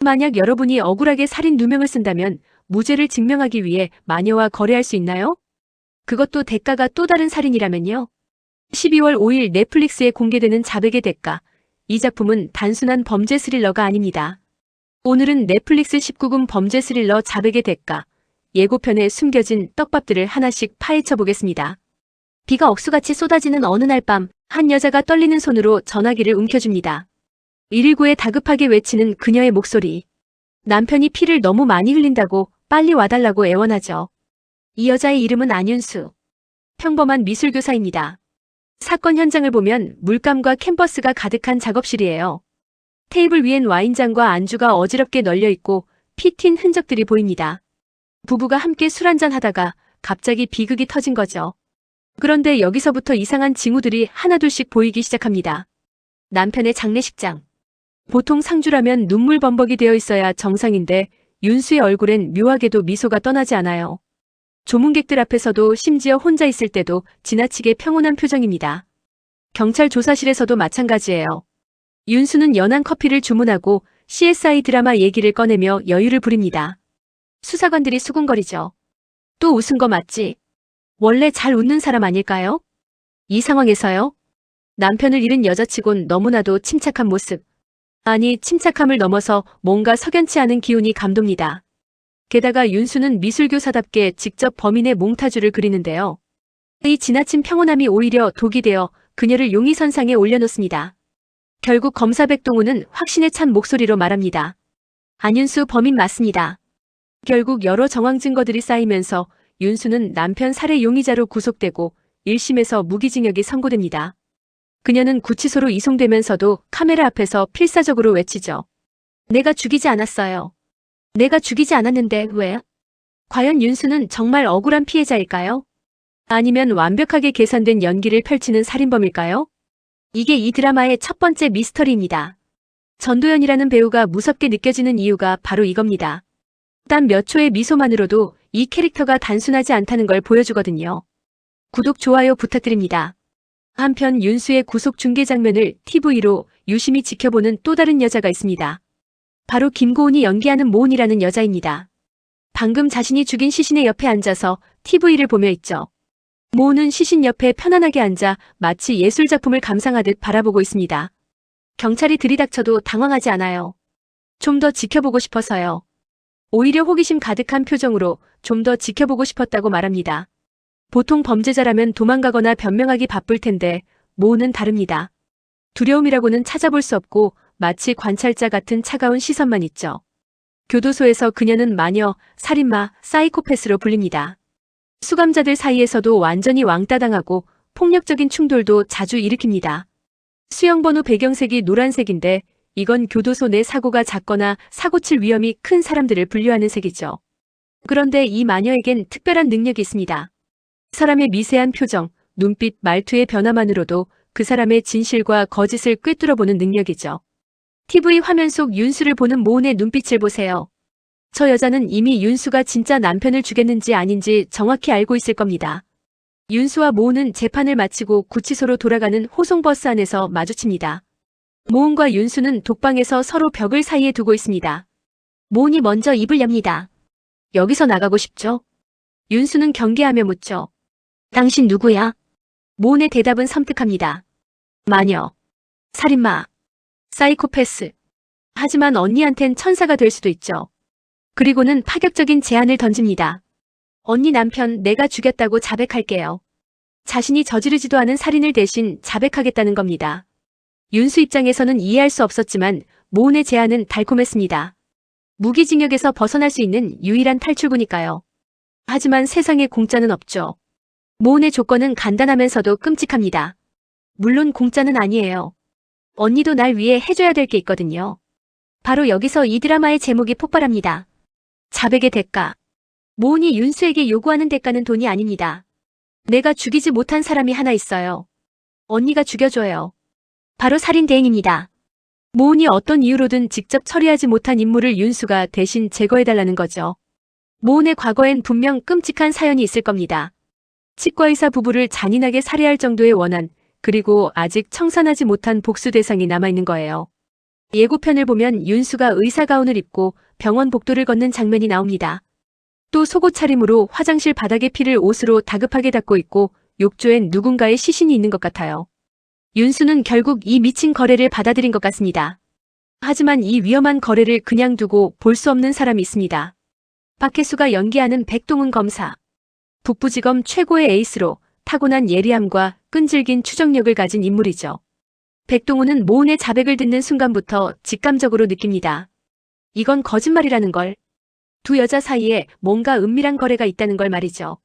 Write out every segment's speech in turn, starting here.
만약 여러분이 억울하게 살인 누명을 쓴다면 무죄를 증명하기 위해 마녀와 거래할 수 있나요? 그것도 대가가 또 다른 살인이라면요. 12월 5일 넷플릭스에 공개되는 자백의 대가. 이 작품은 단순한 범죄 스릴러가 아닙니다. 오늘은 넷플릭스 19금 범죄 스릴러 자백의 대가. 예고편에 숨겨진 떡밥들을 하나씩 파헤쳐 보겠습니다. 비가 억수같이 쏟아지는 어느 날 밤, 한 여자가 떨리는 손으로 전화기를 움켜줍니다. 119에 다급하게 외치는 그녀의 목소리. 남편이 피를 너무 많이 흘린다고 빨리 와달라고 애원하죠. 이 여자의 이름은 안윤수. 평범한 미술교사입니다. 사건 현장을 보면 물감과 캔버스가 가득한 작업실이에요. 테이블 위엔 와인잔과 안주가 어지럽게 널려 있고 피 튄 흔적들이 보입니다. 부부가 함께 술 한잔 하다가 갑자기 비극이 터진 거죠. 그런데 여기서부터 이상한 징후들이 하나둘씩 보이기 시작합니다. 남편의 장례식장. 보통 상주라면 눈물 범벅이 되어 있어야 정상인데 윤수의 얼굴엔 묘하게도 미소가 떠나지 않아요. 조문객들 앞에서도 심지어 혼자 있을 때도 지나치게 평온한 표정입니다. 경찰 조사실에서도 마찬가지예요. 윤수는 연한 커피를 주문하고 CSI 드라마 얘기를 꺼내며 여유를 부립니다. 수사관들이 수군거리죠. 또 웃은 거 맞지? 원래 잘 웃는 사람 아닐까요? 이 상황에서요? 남편을 잃은 여자치곤 너무나도 침착한 모습. 아니, 침착함을 넘어서 뭔가 석연치 않은 기운이 감돕니다. 게다가 윤수는 미술교사답게 직접 범인의 몽타주를 그리는데요. 이 지나친 평온함이 오히려 독이 되어 그녀를 용의선상에 올려놓습니다. 결국 검사 백동우는 확신에 찬 목소리로 말합니다. 안윤수 범인 맞습니다. 결국 여러 정황 증거들이 쌓이면서 윤수는 남편 살해 용의자로 구속되고 1심에서 무기징역이 선고됩니다. 그녀는 구치소로 이송되면서도 카메라 앞에서 필사적으로 외치죠. 내가 죽이지 않았어요. 내가 죽이지 않았는데 왜? 과연 윤수는 정말 억울한 피해자일까요? 아니면 완벽하게 계산된 연기를 펼치는 살인범일까요? 이게 이 드라마의 첫 번째 미스터리입니다. 전도연이라는 배우가 무섭게 느껴지는 이유가 바로 이겁니다. 단 몇 초의 미소만으로도 이 캐릭터가 단순하지 않다는 걸 보여주거든요. 구독, 좋아요 부탁드립니다. 한편 윤수의 구속 중계 장면을 TV로 유심히 지켜보는 또 다른 여자가 있습니다. 바로 김고은이 연기하는 모은이라는 여자입니다. 방금 자신이 죽인 시신의 옆에 앉아서 TV를 보며 있죠. 모은은 시신 옆에 편안하게 앉아 마치 예술작품을 감상하듯 바라보고 있습니다. 경찰이 들이닥쳐도 당황하지 않아요. 좀 더 지켜보고 싶어서요. 오히려 호기심 가득한 표정으로 좀 더 지켜보고 싶었다고 말합니다. 보통 범죄자라면 도망가거나 변명하기 바쁠 텐데 모은은 다릅니다. 두려움이라고는 찾아볼 수 없고 마치 관찰자 같은 차가운 시선만 있죠. 교도소에서 그녀는 마녀, 살인마, 사이코패스로 불립니다. 수감자들 사이에서도 완전히 왕따당하고 폭력적인 충돌도 자주 일으킵니다. 수영번호 배경색이 노란색인데 이건 교도소 내 사고가 잦거나 사고 칠 위험이 큰 사람들을 분류하는 색이죠. 그런데 이 마녀에겐 특별한 능력이 있습니다. 사람의 미세한 표정, 눈빛, 말투의 변화만으로도 그 사람의 진실과 거짓을 꿰뚫어보는 능력이죠. TV 화면 속 윤수를 보는 모은의 눈빛을 보세요. 저 여자는 이미 윤수가 진짜 남편을 죽였는지 아닌지 정확히 알고 있을 겁니다. 윤수와 모은은 재판을 마치고 구치소로 돌아가는 호송버스 안에서 마주칩니다. 모은과 윤수는 독방에서 서로 벽을 사이에 두고 있습니다. 모은이 먼저 입을 엽니다. 여기서 나가고 싶죠? 윤수는 경계하며 묻죠. 당신 누구야? 모은의 대답은 섬뜩합니다. 마녀, 살인마, 사이코패스. 하지만 언니한텐 천사가 될 수도 있죠. 그리고는 파격적인 제안을 던집니다. 언니 남편 내가 죽였다고 자백할게요. 자신이 저지르지도 않은 살인을 대신 자백하겠다는 겁니다. 윤수 입장에서는 이해할 수 없었지만 모은의 제안은 달콤했습니다. 무기징역에서 벗어날 수 있는 유일한 탈출구니까요. 하지만 세상에 공짜는 없죠. 모은의 조건은 간단하면서도 끔찍합니다. 물론 공짜는 아니에요. 언니도 날 위해 해줘야 될 게 있거든요. 바로 여기서 이 드라마의 제목이 폭발합니다. 자백의 대가. 모은이 윤수에게 요구하는 대가는 돈이 아닙니다. 내가 죽이지 못한 사람이 하나 있어요. 언니가 죽여줘요. 바로 살인 대행입니다. 모은이 어떤 이유로든 직접 처리하지 못한 임무를 윤수가 대신 제거해달라는 거죠. 모은의 과거엔 분명 끔찍한 사연이 있을 겁니다. 치과의사 부부를 잔인하게 살해할 정도의 원한, 그리고 아직 청산하지 못한 복수 대상이 남아있는 거예요. 예고편을 보면 윤수가 의사 가운을 입고 병원 복도를 걷는 장면이 나옵니다. 또 속옷 차림으로 화장실 바닥에 피를 옷으로 다급하게 닦고 있고 욕조엔 누군가의 시신이 있는 것 같아요. 윤수는 결국 이 미친 거래를 받아들인 것 같습니다. 하지만 이 위험한 거래를 그냥 두고 볼 수 없는 사람이 있습니다. 박혜수가 연기하는 백동훈 검사. 북부지검 최고의 에이스로 타고난 예리함과 끈질긴 추적력을 가진 인물이죠. 백동훈은 모은의 자백을 듣는 순간부터 직감적으로 느낍니다. 이건 거짓말이라는 걸. 두 여자 사이에 뭔가 은밀한 거래가 있다는 걸 말이죠.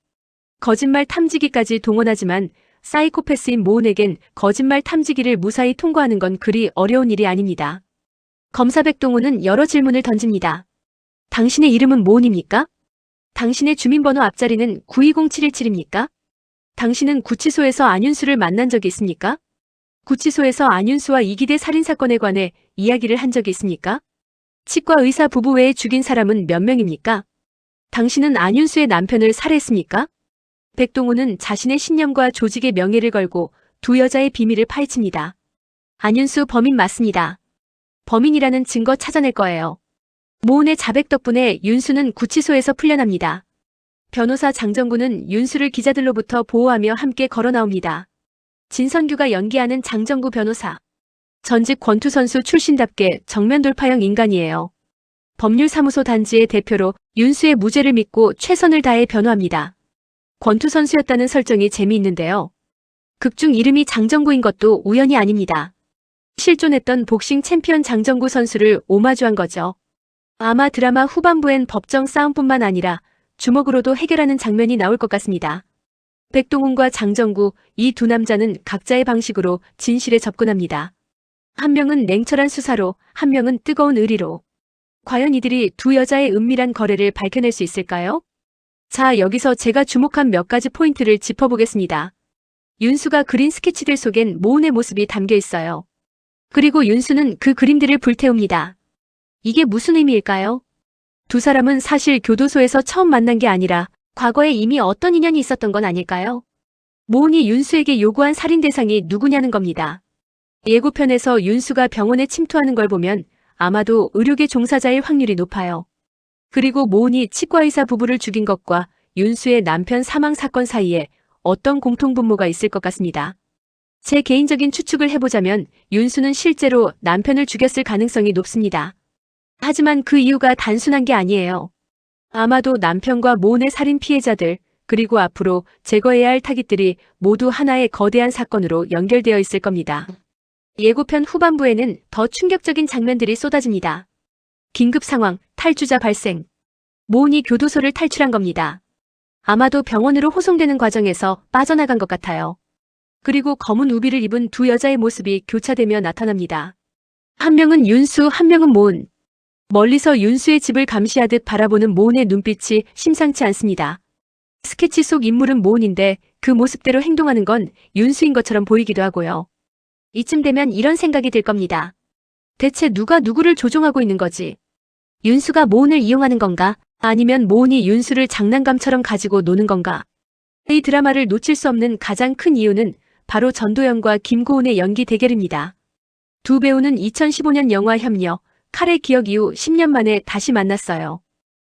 거짓말 탐지기까지 동원하지만 사이코패스인 모은에겐 거짓말 탐지기를 무사히 통과하는 건 그리 어려운 일이 아닙니다. 검사 백동훈은 여러 질문을 던집니다. 당신의 이름은 모은입니까? 당신의 주민번호 앞자리는 920717입니까? 당신은 구치소에서 안윤수를 만난 적이 있습니까? 구치소에서 안윤수와 이기대 살인사건에 관해 이야기를 한 적이 있습니까? 치과 의사 부부 외에 죽인 사람은 몇 명입니까? 당신은 안윤수의 남편을 살해했습니까? 백동훈은 자신의 신념과 조직의 명예를 걸고 두 여자의 비밀을 파헤칩니다. 안윤수 범인 맞습니다. 범인이라는 증거 찾아낼 거예요. 모은의 자백 덕분에 윤수는 구치소에서 풀려납니다. 변호사 장정구는 윤수를 기자들로부터 보호하며 함께 걸어 나옵니다. 진선규가 연기하는 장정구 변호사. 전직 권투선수 출신답게 정면 돌파형 인간이에요. 법률사무소 단지의 대표로 윤수의 무죄를 믿고 최선을 다해 변호합니다. 권투선수였다는 설정이 재미있는데요. 극중 이름이 장정구인 것도 우연이 아닙니다. 실존했던 복싱 챔피언 장정구 선수를 오마주한 거죠. 아마 드라마 후반부엔 법정 싸움뿐만 아니라 주먹으로도 해결하는 장면이 나올 것 같습니다. 백동훈과 장정구, 이 두 남자는 각자의 방식으로 진실에 접근합니다. 한 명은 냉철한 수사로, 한 명은 뜨거운 의리로. 과연 이들이 두 여자의 은밀한 거래를 밝혀낼 수 있을까요? 자, 여기서 제가 주목한 몇 가지 포인트를 짚어보겠습니다. 윤수가 그린 스케치들 속엔 모은의 모습이 담겨 있어요. 그리고 윤수는 그 그림들을 불태웁니다. 이게 무슨 의미일까요? 두 사람은 사실 교도소에서 처음 만난 게 아니라 과거에 이미 어떤 인연이 있었던 건 아닐까요? 모은이 윤수에게 요구한 살인 대상이 누구냐는 겁니다. 예고편에서 윤수가 병원에 침투하는 걸 보면 아마도 의료계 종사자일 확률이 높아요. 그리고 모은이 치과의사 부부를 죽인 것과 윤수의 남편 사망 사건 사이에 어떤 공통분모가 있을 것 같습니다. 제 개인적인 추측을 해보자면 윤수는 실제로 남편을 죽였을 가능성이 높습니다. 하지만 그 이유가 단순한 게 아니에요. 아마도 남편과 모은의 살인 피해자들, 그리고 앞으로 제거해야 할 타깃들이 모두 하나의 거대한 사건으로 연결되어 있을 겁니다. 예고편 후반부에는 더 충격적인 장면들이 쏟아집니다. 긴급 상황, 탈주자 발생. 모은이 교도소를 탈출한 겁니다. 아마도 병원으로 호송되는 과정에서 빠져나간 것 같아요. 그리고 검은 우비를 입은 두 여자의 모습이 교차되며 나타납니다. 한 명은 윤수, 한 명은 모은. 멀리서 윤수의 집을 감시하듯 바라보는 모은의 눈빛이 심상치 않습니다. 스케치 속 인물은 모은인데 그 모습대로 행동하는 건 윤수인 것처럼 보이기도 하고요. 이쯤 되면 이런 생각이 들 겁니다. 대체 누가 누구를 조종하고 있는 거지? 윤수가 모은을 이용하는 건가? 아니면 모은이 윤수를 장난감처럼 가지고 노는 건가? 이 드라마를 놓칠 수 없는 가장 큰 이유는 바로 전도연과 김고은의 연기 대결입니다. 두 배우는 2015년 영화 협녀, 칼의 기억 이후 10년 만에 다시 만났어요.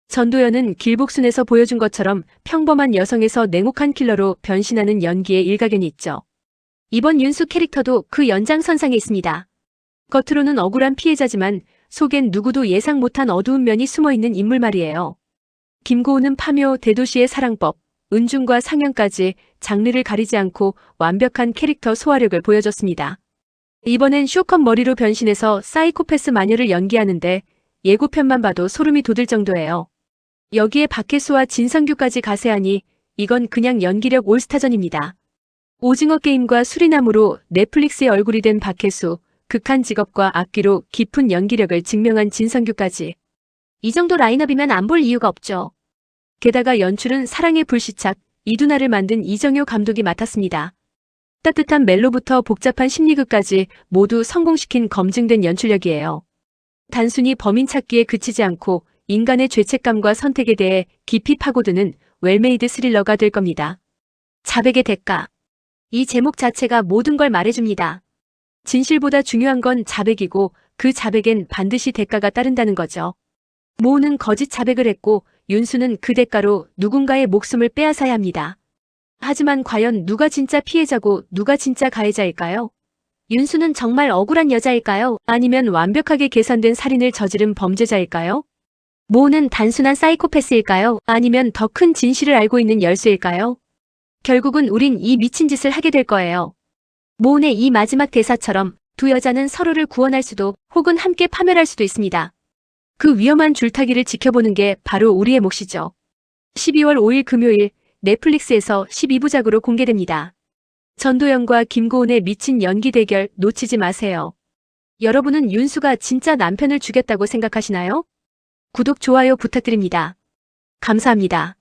전도연은 길복순에서 보여준 것처럼 평범한 여성에서 냉혹한 킬러로 변신하는 연기에 일가견이 있죠. 이번 윤수 캐릭터도 그 연장선상에 있습니다. 겉으로는 억울한 피해자지만 속엔 누구도 예상 못한 어두운 면이 숨어있는 인물 말이에요. 김고은은 파묘, 대도시의 사랑법, 은중과 상영까지 장르를 가리지 않고 완벽한 캐릭터 소화력을 보여줬습니다. 이번엔 쇼컷 머리로 변신해서 사이코패스 마녀를 연기하는데 예고편만 봐도 소름이 돋을 정도예요. 여기에 박혜수와 진성규까지 가세하니 이건 그냥 연기력 올스타전입니다. 오징어 게임과 수리남으로 넷플릭스의 얼굴이 된 박혜수, 극한 직업과 악기로 깊은 연기력을 증명한 진성규까지. 이 정도 라인업이면 안 볼 이유가 없죠. 게다가 연출은 사랑의 불시착, 이두나를 만든 이정효 감독이 맡았습니다. 따뜻한 멜로부터 복잡한 심리극까지 모두 성공시킨 검증된 연출력이에요. 단순히 범인 찾기에 그치지 않고 인간의 죄책감과 선택에 대해 깊이 파고드는 웰메이드 스릴러가 될 겁니다. 자백의 대가. 이 제목 자체가 모든 걸 말해줍니다. 진실보다 중요한 건 자백이고 그 자백엔 반드시 대가가 따른다는 거죠. 모는 거짓 자백을 했고 윤수는 그 대가로 누군가의 목숨을 빼앗아야 합니다. 하지만 과연 누가 진짜 피해자고 누가 진짜 가해자일까요? 윤수는 정말 억울한 여자일까요? 아니면 완벽하게 계산된 살인을 저지른 범죄자일까요? 모는 단순한 사이코패스일까요? 아니면 더 큰 진실을 알고 있는 열쇠일까요? 결국은 우린 이 미친 짓을 하게 될 거예요. 모은의 이 마지막 대사처럼 두 여자는 서로를 구원할 수도 혹은 함께 파멸할 수도 있습니다. 그 위험한 줄타기를 지켜보는 게 바로 우리의 몫이죠. 12월 5일 금요일 넷플릭스에서 12부작으로 공개됩니다. 전도연과 김고은의 미친 연기 대결 놓치지 마세요. 여러분은 윤수가 진짜 남편을 죽였다고 생각하시나요? 구독, 좋아요 부탁드립니다. 감사합니다.